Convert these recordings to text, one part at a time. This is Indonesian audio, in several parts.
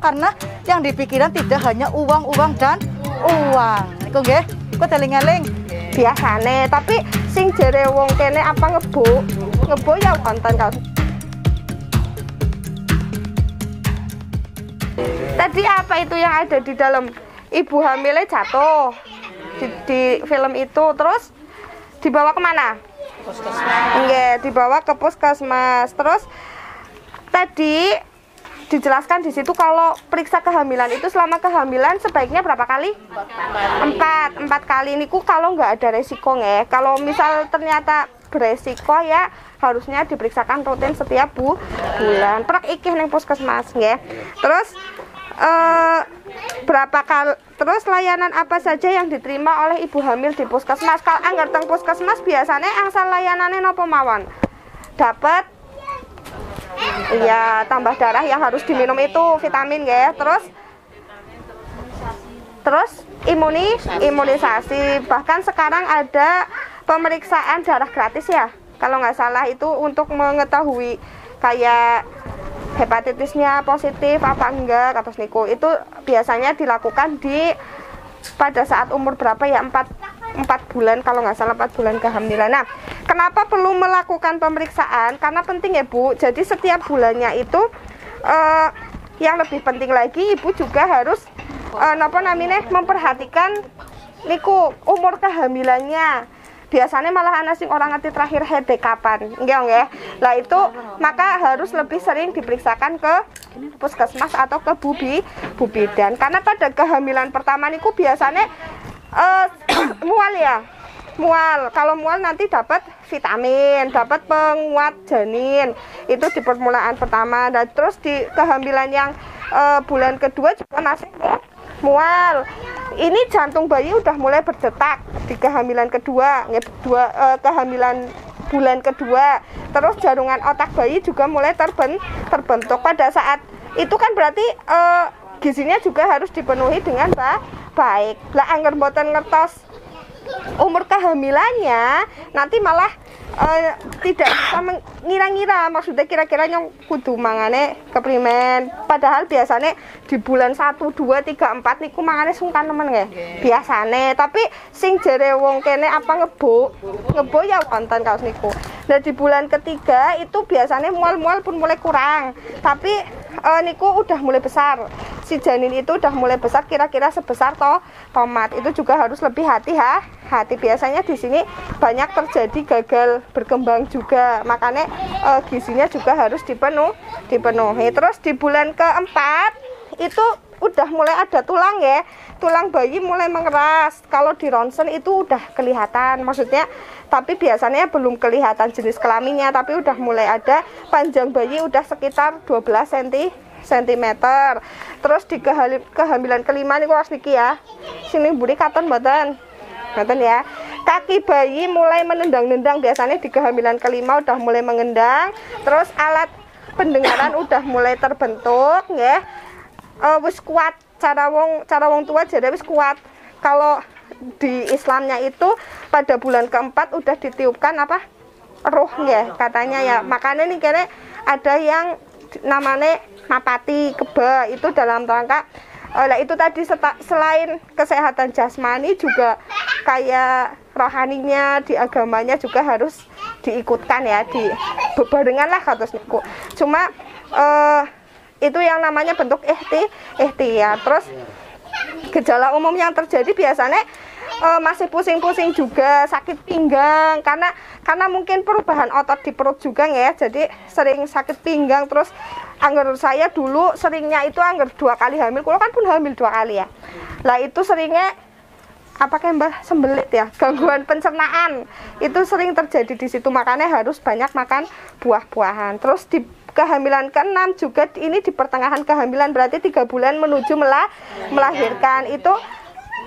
karena yang dipikiran tidak hanya uang dan uang. Iku nggih, kok eling-eling biasane, tapi sing jere wong kene apa ngebo ya wonten kaos. Tadi apa itu yang ada di dalam? Ibu hamilnya jatuh di film itu, terus dibawa kemana? Enggak, dibawa ke puskesmas. Terus tadi dijelaskan di situ kalau periksa kehamilan itu selama kehamilan sebaiknya berapa kali? 4 kali. Niku kalau nggak ada resiko nggak. Kalau misal ternyata beresiko ya harusnya diperiksakan rutin setiap bulan. Prak ikih neng puskesmas nggak. Terus berapa kali? Terus layanan apa saja yang diterima oleh ibu hamil di puskesmas? Kalau anggar teng puskesmas biasanya angsal layanannya nopo mawon? Dapat iya tambah darah yang harus diminum itu vitamin ya. Terus imunisasi. Bahkan sekarang ada pemeriksaan darah gratis ya. Kalau nggak salah itu untuk mengetahui kayak hepatitisnya positif apa enggak atas niku. Itu biasanya dilakukan pada saat umur berapa ya, 4 bulan kalau nggak salah, 4 bulan kehamilan. Nah, kenapa perlu melakukan pemeriksaan? Karena penting ya Bu. Jadi setiap bulannya itu yang lebih penting lagi ibu juga harus memperhatikan niku umur kehamilannya. Biasanya malah anak sing orang ngerti terakhir head kapan, enggak. Lah itu maka harus lebih sering diperiksakan ke puskesmas atau ke bubidan. Karena pada kehamilan pertama niku biasanya mual ya. Kalau mual nanti dapat vitamin, dapat penguat janin. Itu di permulaan pertama. Dan terus di kehamilan yang bulan kedua juga masih mual. Ini jantung bayi udah mulai berdetak di kehamilan kedua, kehamilan bulan kedua. Terus jaringan otak bayi juga mulai terbentuk. Pada saat itu kan berarti gizinya juga harus dipenuhi dengan baik. Lah angger mboten ngertos umur kehamilannya, nanti malah tidak bisa mengira-ngira, maksudnya kira-kira yang kudu mangane keprimen. Padahal biasanya di bulan 1, 2, 3, 4 niku mangane sungkan temen nggih. Biasane, tapi sing jere wong kene apa ngebo ya wonten kaos niku. Nah di bulan ketiga itu biasanya mual-mual pun mulai kurang, tapi niku udah mulai besar. Si janin itu udah mulai besar, kira-kira sebesar tomat. Itu juga harus lebih hati-hati. Biasanya di sini banyak terjadi gagal berkembang juga, makanya gizinya juga harus dipenuhi. Terus di bulan keempat itu udah mulai ada tulang ya, tulang bayi mulai mengeras. Kalau di ronsen itu udah kelihatan, maksudnya tapi biasanya belum kelihatan jenis kelaminnya, tapi udah mulai ada. Panjang bayi udah sekitar 12 cm. Terus di kehamilan kelima nih kok niki ya, sini buri katon mboten ya. Kaki bayi mulai menendang-nendang, biasanya di kehamilan kelima udah mulai mengendang. Terus alat pendengaran udah mulai terbentuk ya. Wis kuat, cara wong tua jadi wis kuat. Kalau di Islamnya itu pada bulan keempat udah ditiupkan apa? Ruh ya katanya ya. Makanya nih kayaknya ada yang namanya mapati keba, itu dalam rangka itu tadi selain kesehatan jasmani juga kayak rohaninya di agamanya juga harus diikutkan ya, di bebarengan lah kados niku. Cuma itu yang namanya bentuk ikhtiar. Terus gejala umum yang terjadi biasanya masih pusing-pusing juga, sakit pinggang karena mungkin perubahan otot di perut juga ya, jadi sering sakit pinggang. Terus angger saya dulu seringnya itu angger 2 kali hamil, kalau kan pun hamil 2 kali ya. Lah itu seringnya apa kayak mbah sembelit ya, gangguan pencernaan itu sering terjadi di situ, makanya harus banyak makan buah-buahan. Terus di kehamilan ke-6 juga ini di pertengahan kehamilan, berarti 3 bulan menuju melahirkan, itu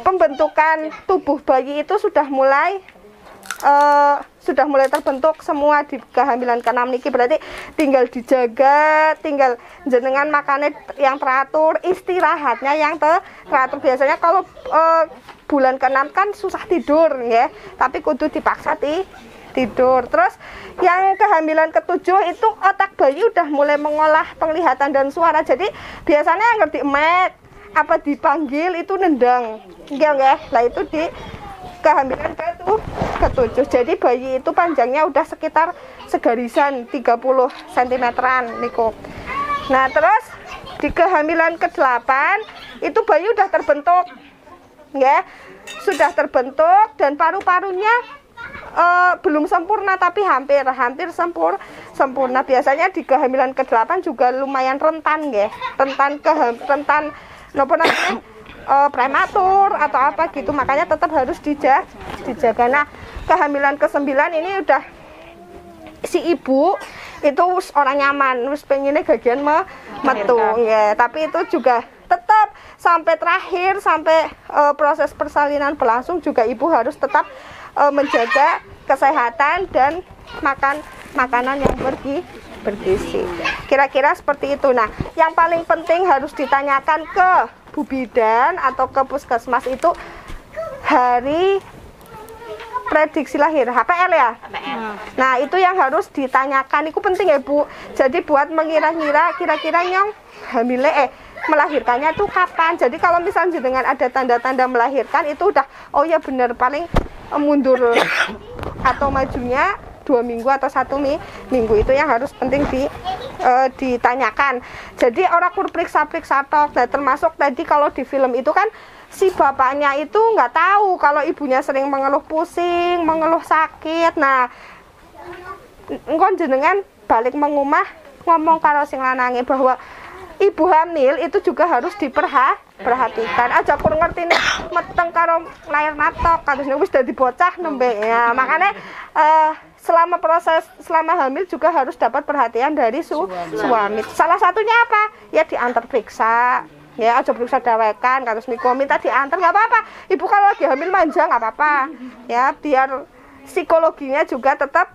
pembentukan tubuh bayi itu sudah mulai terbentuk semua di kehamilan ke-6 niki. Berarti tinggal dijaga, tinggal jenengan makannya yang teratur, istirahatnya yang teratur. Biasanya kalau bulan ke-6 kan susah tidur ya, tapi kudu dipaksa tidur. Terus yang kehamilan ke-7 itu otak bayi udah mulai mengolah penglihatan dan suara. Jadi biasanya yang ngerti emek apa dipanggil itu nendang. Enggak. Lah itu di kehamilan ke-7. Jadi bayi itu panjangnya udah sekitar segarisan 30 cm niku. Nah, terus di kehamilan ke-8 itu bayi udah terbentuk. Ya. Sudah terbentuk dan paru-parunya belum sempurna tapi hampir sempurna. Biasanya di kehamilan ke-8 juga lumayan rentan nggih. Rentan napa namanya? Prematur atau apa gitu. Makanya tetap harus dijaga. Nah, kehamilan ke-9 ini udah si ibu itu orang nyaman, wis pengennya gagian metu ya. Tapi itu juga tetap sampai terakhir, sampai proses persalinan berlangsung juga ibu harus tetap menjaga kesehatan dan makan makanan yang bergizi. Kira-kira seperti itu. Nah, yang paling penting harus ditanyakan ke Bu Bidan atau ke puskesmas itu hari prediksi lahir, HPL ya. Nah, itu yang harus ditanyakan. Itu penting ya, Bu. Jadi buat mengira-ngira kira-kira yang melahirkannya itu kapan. Jadi kalau misalnya dengan ada tanda-tanda melahirkan itu udah oh ya benar, paling mundur atau majunya 2 minggu atau 1 minggu. Itu yang harus penting ditanyakan. Jadi orang kur periksa-periksa tok. Nah, termasuk tadi kalau di film itu kan si bapaknya itu nggak tahu kalau ibunya sering mengeluh pusing, mengeluh sakit. Nah, engkon jenengan balik mengumah ngomong karo sing lanange bahwa ibu hamil itu juga harus diperhatikan. Aja kur ngerti nih meteng karo lahir natok kados wis dadi bocah nembe ya. Makanya selama hamil juga harus dapat perhatian dari suami. Salah satunya apa? Ya diantar periksa. Ya aja periksa dawekan kados niku minta diantar nggak apa-apa. Ibu kalau lagi hamil manja nggak apa-apa. Ya biar psikologinya juga tetap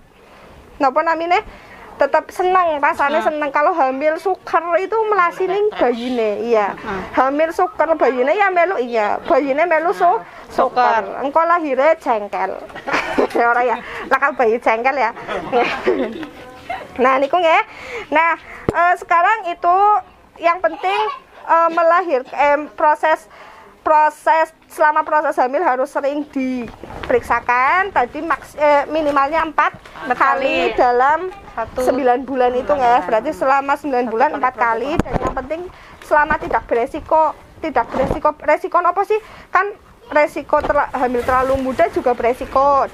napa namanya? Tetap senang, rasanya senang. Kalau hamil sukar itu melasining bayine, iya. Hamil sukar bayine ya melu iya. Bayine melu sukar. Engko lahirnya jengkel. Ora ya. Lakal bayi jengkel ya. Nah, niku nggih. Nah, sekarang itu yang penting selama proses hamil harus sering diperiksakan. Tadi minimalnya 4 kali dalam 9 bulan itu ya. Berarti selama 9 bulan 4 kali. Dan yang penting selama tidak beresiko. Resiko apa sih? Kan resiko hamil terlalu muda juga beresiko.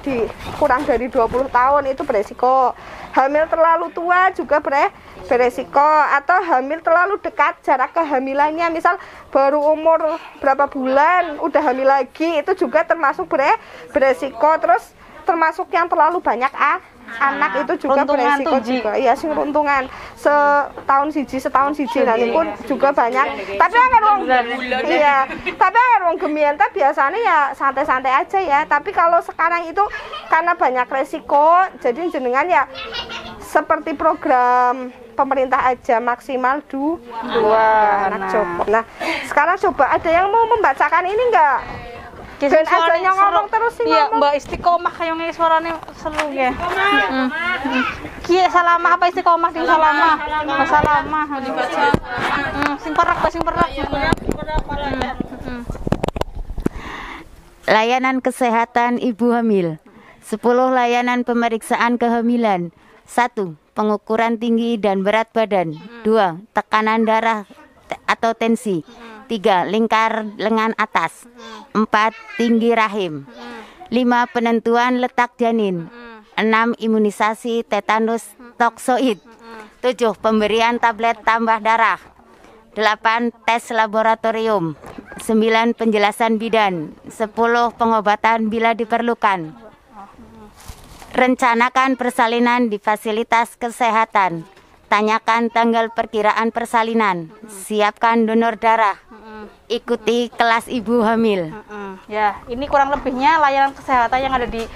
Kurang dari 20 tahun itu beresiko. Hamil terlalu tua juga beresiko, atau hamil terlalu dekat jarak kehamilannya, misal baru umur berapa bulan udah hamil lagi, itu juga termasuk beresiko. Terus termasuk yang terlalu banyak anak itu juga beresiko juga. Iya, sing runtungan setahun siji dan itu juga banyak. Tapi kan wong gemian biasanya ya santai-santai aja ya. Tapi kalau sekarang itu karena banyak resiko, jadi jenengan ya seperti program pemerintah aja maksimal 2 anak cukup. Nah, sekarang coba ada yang mau membacakan ini enggak? Ben adanya ngomong terus sih ngomong. Mbak Istiqomah kayak ngene suarane seru ya. Ki salamah apa istiqomah ding salamah. Salamah. Sing perak. Layanan kesehatan ibu hamil. 10 layanan pemeriksaan kehamilan. 1. Pengukuran tinggi dan berat badan. 2. Tekanan darah atau tensi. 3. Lingkar lengan atas. 4. Tinggi rahim. 5. Penentuan letak janin. 6. Imunisasi tetanus toksoid. 7. Pemberian tablet tambah darah. 8. Tes laboratorium. 9. Penjelasan bidan. 10. Pengobatan bila diperlukan. Rencanakan persalinan di fasilitas kesehatan. Tanyakan tanggal perkiraan persalinan. Siapkan donor darah. Ikuti kelas ibu hamil. Ya, ini kurang lebihnya layanan kesehatan yang ada di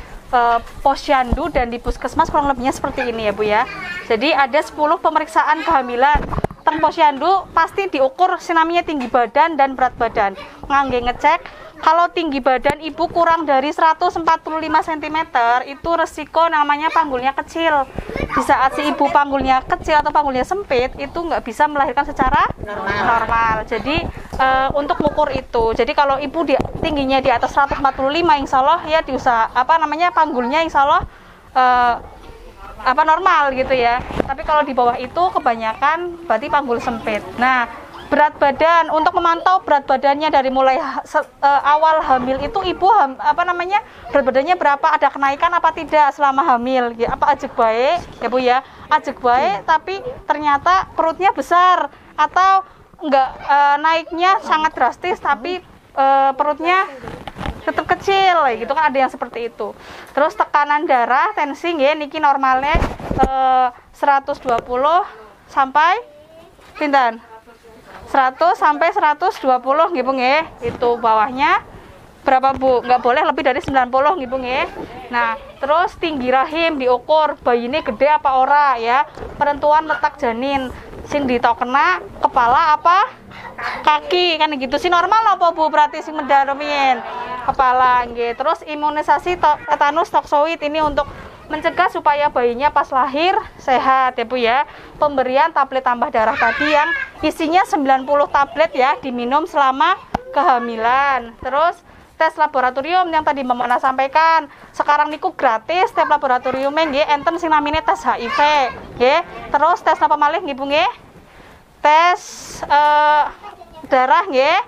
posyandu dan di puskesmas kurang lebihnya seperti ini ya Bu ya. Jadi ada 10 pemeriksaan kehamilan. Teng posyandu pasti diukur sinaminya tinggi badan dan berat badan. Ngangge ngecek kalau tinggi badan ibu kurang dari 145 cm itu resiko namanya panggulnya kecil. Di saat si ibu panggulnya kecil atau panggulnya sempit itu nggak bisa melahirkan secara normal. Jadi untuk mengukur itu, jadi kalau ibu tingginya di atas 145, insya Allah ya panggulnya insya Allah normal gitu ya. Tapi kalau di bawah itu kebanyakan berarti panggul sempit. Nah, berat badan, untuk memantau berat badannya dari mulai awal hamil itu ibu berat badannya berapa, ada kenaikan apa tidak selama hamil ya, apa ajeg baik ya Bu ya, ajeg baik tapi ternyata perutnya besar, atau enggak naiknya sangat drastis tapi perutnya tetap kecil gitu kan, ada yang seperti itu. Terus tekanan darah, tensi nggih niki normalnya 120 sampai pinten? 100 sampai 120 nggih Bu nggih. Itu bawahnya berapa Bu? Nggak boleh lebih dari 90 nggih Bu nggih. Nah, terus tinggi rahim diukur, bayi ini gede apa ora ya. Penentuan letak janin sing ditokna kepala apa kaki kan gitu sih, normal apa Bu, berarti sing medal rumiyin kepala nggih. Terus imunisasi tetanus toksoid ini untuk mencegah supaya bayinya pas lahir sehat ya Bu ya. Pemberian tablet tambah darah tadi yang isinya 90 tablet ya, diminum selama kehamilan. Terus tes laboratorium yang tadi Mbak Mana sampaikan, sekarang niku gratis tes laboratoriumnya nggih, enten sing namine tes HIV nggih. Terus tes apa malih nggih Bu nggih? Tes darah nggih,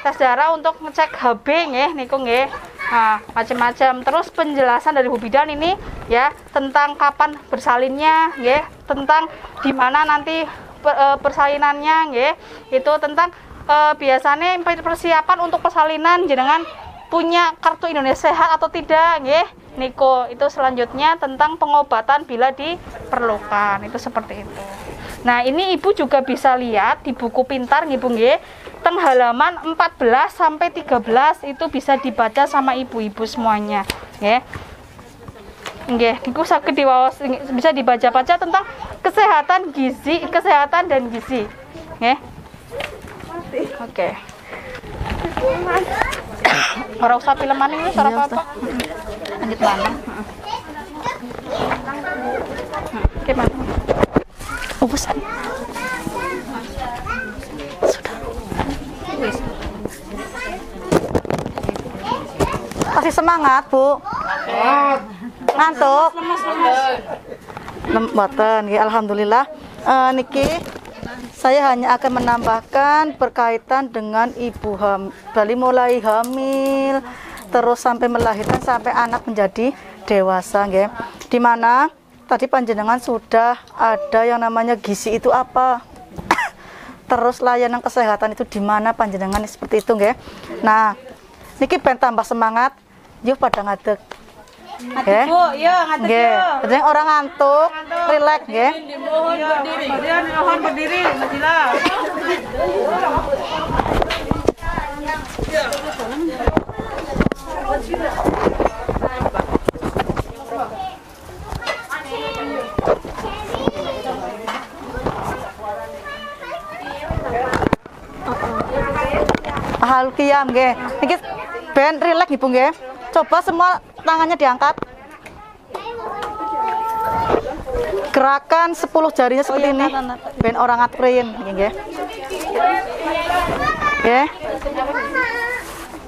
tes darah untuk ngecek HB nggih niku nggih. Nah, macam-macam. Terus penjelasan dari Bu Bidan ini ya tentang kapan bersalinnya nggih, tentang di mana nanti persalinannya nggih. Itu tentang biasanya persiapan untuk persalinan jenengan punya kartu Indonesia Sehat atau tidak nggih. Niku itu selanjutnya tentang pengobatan bila diperlukan. Itu seperti itu. Nah, ini Ibu juga bisa lihat di buku pintar nggih Bu nggih. Teng halaman 14 sampai 13 itu bisa dibaca sama ibu-ibu semuanya, nggih. Nggih, niku saged diwaos bisa dibaca-baca tentang kesehatan gizi, kesehatan dan gizi. Nggih. Oke. Ora usah filman ini ora apa-apa. Lanjut mana? Gimana? Ubusan. Masih semangat Bu? Ngantuk? Mboten nggih, alhamdulillah. Niki saya hanya akan menambahkan berkaitan dengan ibu dari mulai hamil terus sampai melahirkan sampai anak menjadi dewasa nggih. Di mana tadi panjenengan sudah ada yang namanya gizi itu apa? Terus layanan kesehatan itu di mana panjenengan seperti itu nggih. Nah, niki ben tambah semangat. Yuk pada ngadeg. Ngadeg Bu, yuk ngadeg yuk. Jadi orang ngantuk, rileks nggih. Mohon berdiri, Najila. Ahal qiyam nggih. Niki ben rileks Ibu nggih. Coba semua tangannya diangkat. Gerakan 10 jarinya seperti ini. Ben orang ngaturin nggih. Nggih.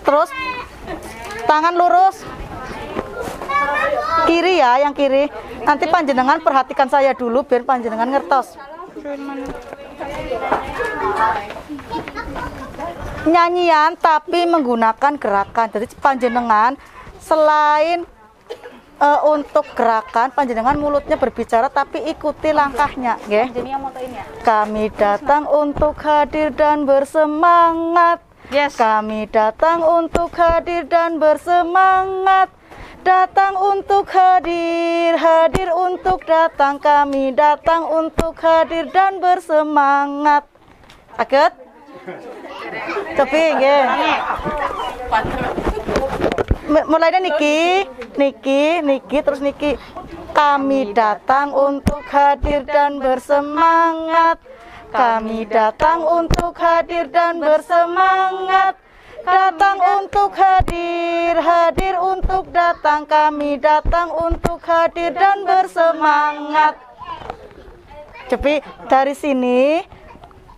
Terus tangan lurus. Kiri ya, yang kiri. Nanti panjenengan perhatikan saya dulu biar panjenengan ngertos. Nyanyian tapi menggunakan gerakan. Jadi panjenengan selain untuk gerakan panjenengan mulutnya berbicara tapi ikuti langkahnya nggih. Kami datang untuk hadir dan bersemangat. Yes. Kami datang untuk hadir dan bersemangat. Datang untuk hadir, hadir untuk datang. Kami datang untuk hadir dan bersemangat. Aget? Tapi nggih. Mulainya niki terus niki. Kami datang untuk hadir dan bersemangat. Kami datang untuk hadir dan bersemangat. datang untuk hadir, hadir untuk datang, kami datang untuk hadir dan bersemangat. Cepi dari sini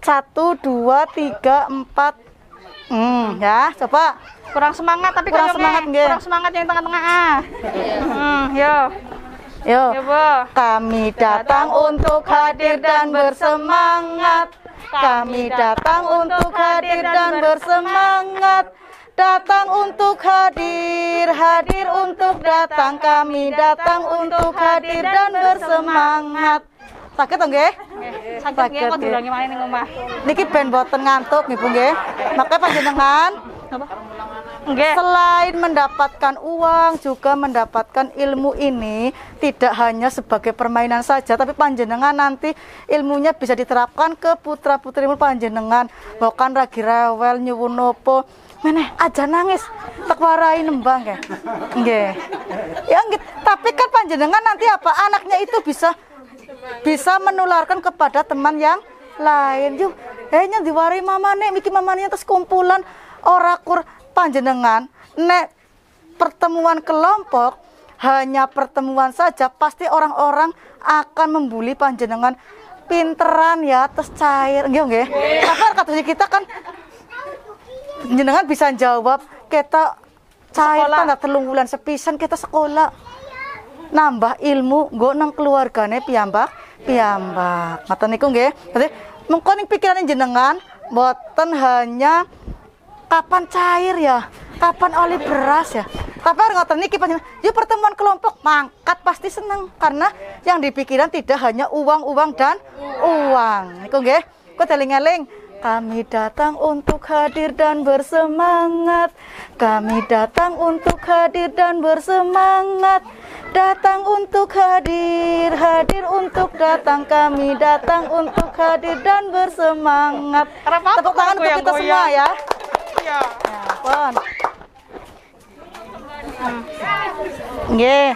1, 2, 3, 4. Ya, coba. Kurang semangat tapi Kurang kayaknya semangat, nggih. kurang semangat yang tengah-tengah. Yo. Yo. Yo, Bu. Kami datang untuk hadir dan bersemangat. Kami datang untuk hadir dan bersemangat. Datang untuk hadir, hadir untuk datang. Kami datang untuk hadir dan bersemangat. Sakit to nggih? Sakit nggih kok diulangi maneh ning omah. Niki ben boten ngantuk nggih Bu nggih. Maka panjenengan Apa? Nggih. selain mendapatkan uang juga mendapatkan ilmu ini tidak hanya sebagai permainan saja, tapi panjenengan nanti ilmunya bisa diterapkan ke putra-putrimu panjenengan. Bukan ragi rewel nyuwun nopo meneh aja nangis tak warai nembang ya. Nggih. Ya nggih, tapi kan panjenengan nanti apa anaknya itu bisa menularkan kepada teman yang lain. Yuk, nyang diwarai mamane, miki mamane terus kumpulan ora kur panjenengan nek pertemuan kelompok hanya pertemuan saja pasti orang-orang akan membuli panjenengan pinteran ya terus cair nggih nggih. Tapi kata kita kan panjenengan bisa jawab kita cair tanggal 3 bulan sepisan kita sekolah nambah ilmu nggo nang keluargane piyambak. Ngoten niku nggih. Dadi mengko ning pikirane jenengan boten hanya kapan cair ya, kapan oli beras ya. Tapi ngoten niki panjenengan, yuk pertemuan kelompok mangkat pasti seneng karena yang dipikiran tidak hanya uang dan uang. Niku nggih. Kok eling-eling kami datang untuk hadir dan bersemangat. Kami datang untuk hadir dan bersemangat. Datang untuk hadir, hadir untuk datang. Kami datang untuk hadir dan bersemangat. Tepuk tangan untuk kita semua ya. Iya. Pon. Nggih.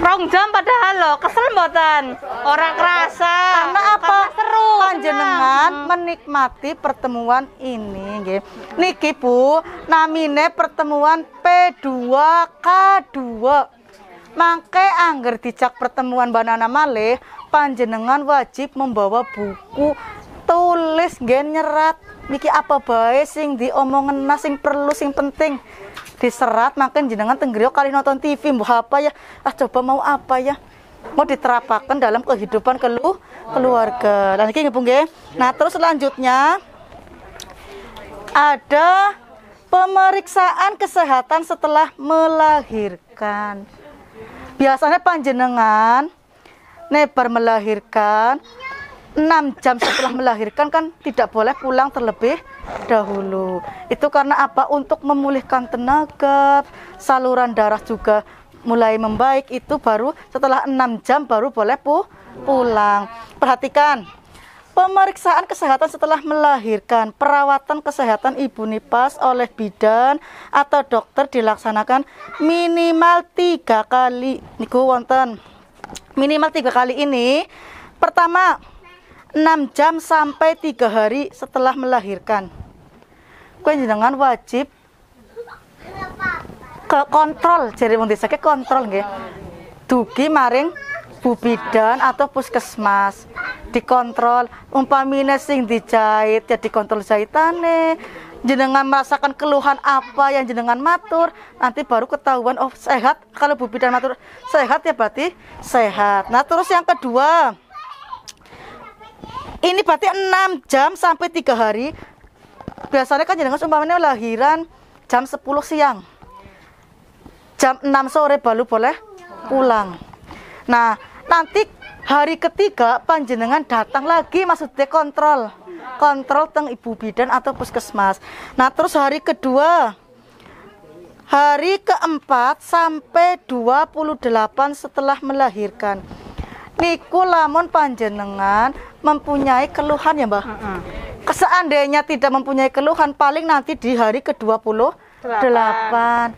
Rong jam padahal lo kesel mboten. Ora kerasa. Karena apa? Seru. Panjenengan menikmati pertemuan ini nggih. Niki Bu, namine pertemuan P2K2. Mangke angger dicak pertemuan banana malih, panjenengan wajib membawa buku tulis nggih nyerat. Niki apa bae sing diomongen sing perlu sing penting diserat, makan jenengan tenggrio kali nonton TV mbah apa ya, coba mau apa ya, mau diterapkan dalam kehidupan keluarga. Dan ini nggih. Nah, terus selanjutnya ada pemeriksaan kesehatan setelah melahirkan. Biasanya panjenengan nebar melahirkan 6 jam setelah melahirkan kan tidak boleh pulang terlebih dahulu. Itu karena apa? Untuk memulihkan tenaga, saluran darah juga mulai membaik. Itu baru setelah 6 jam baru boleh pulang. Perhatikan, pemeriksaan kesehatan setelah melahirkan, perawatan kesehatan ibu nifas oleh bidan atau dokter dilaksanakan minimal 3 kali. Niku wonten minimal 3 kali ini. Pertama, 6 jam sampai 3 hari setelah melahirkan. Kowe jenengan wajib ke kontrol, jadi wong desa ke kontrol nggih. Dugi maring bu bidan atau puskesmas. Dikontrol umpamine sing dijahit ya dikontrol jahitane. Jenengan merasakan keluhan apa yang jenengan matur, nanti baru ketahuan oh sehat. Kalau bu bidan matur sehat ya berarti sehat. Nah, terus yang kedua, ini berarti 6 jam sampai 3 hari. Biasanya kan jenengan umpamanya lahiran jam 10 siang. Jam 6 sore baru boleh pulang. Nah, nanti hari ketiga panjenengan datang lagi maksudnya kontrol teng ibu bidan atau puskesmas. Nah, terus hari kedua, hari keempat sampai 28 setelah melahirkan. Niku lamun panjenengan mempunyai keluhan ya Mbah. Seandainya tidak mempunyai keluhan, paling nanti di hari ke-28.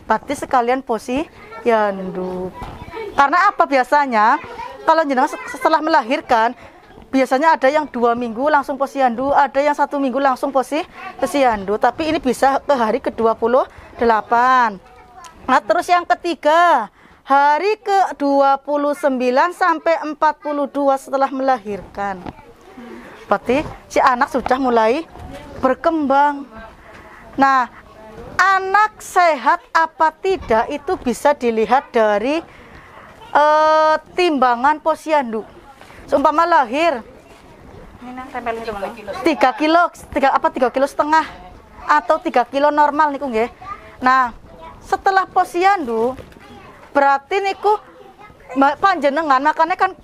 Berarti sekalian posyandu. Karena apa biasanya? Kalau jenengan setelah melahirkan biasanya ada yang 2 minggu langsung posyandu, ada yang 1 minggu langsung posyandu, tapi ini bisa ke hari ke-28. Nah, terus yang ketiga, hari ke-29 sampai 42 setelah melahirkan. Berarti si anak sudah mulai berkembang. Nah, anak sehat apa tidak itu bisa dilihat dari timbangan posyandu. Seumpama lahir 3 kilo, 3 kilo setengah atau 3 kilo normal niku nggih. Nah, setelah posyandu berarti niku panjenengan, makanya kan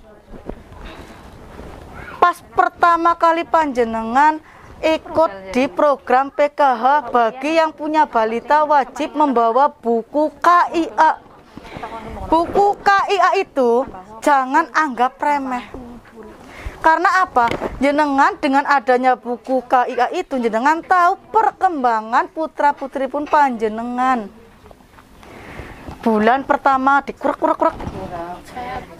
pas pertama kali panjenengan ikut di program PKH, bagi yang punya balita wajib membawa buku KIA. Buku KIA itu jangan anggap remeh. Karena apa? Jenengan dengan adanya buku KIA itu jenengan tahu perkembangan putra-putri pun panjenengan. Bulan pertama dikurek-kurek.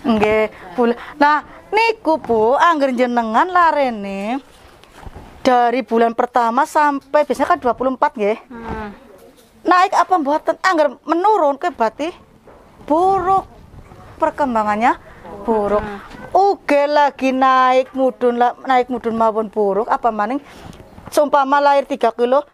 Nggih, bulan. Nah, niku Bu, angger jenengan larene dari bulan pertama sampai biasanya kan 24 nggih. Naik apa mboten? Angger menurun ke berarti buruk. Perkembangannya buruk. Uge lagi naik mudun mawon buruk, apa maning seumpama lahir 3 kilo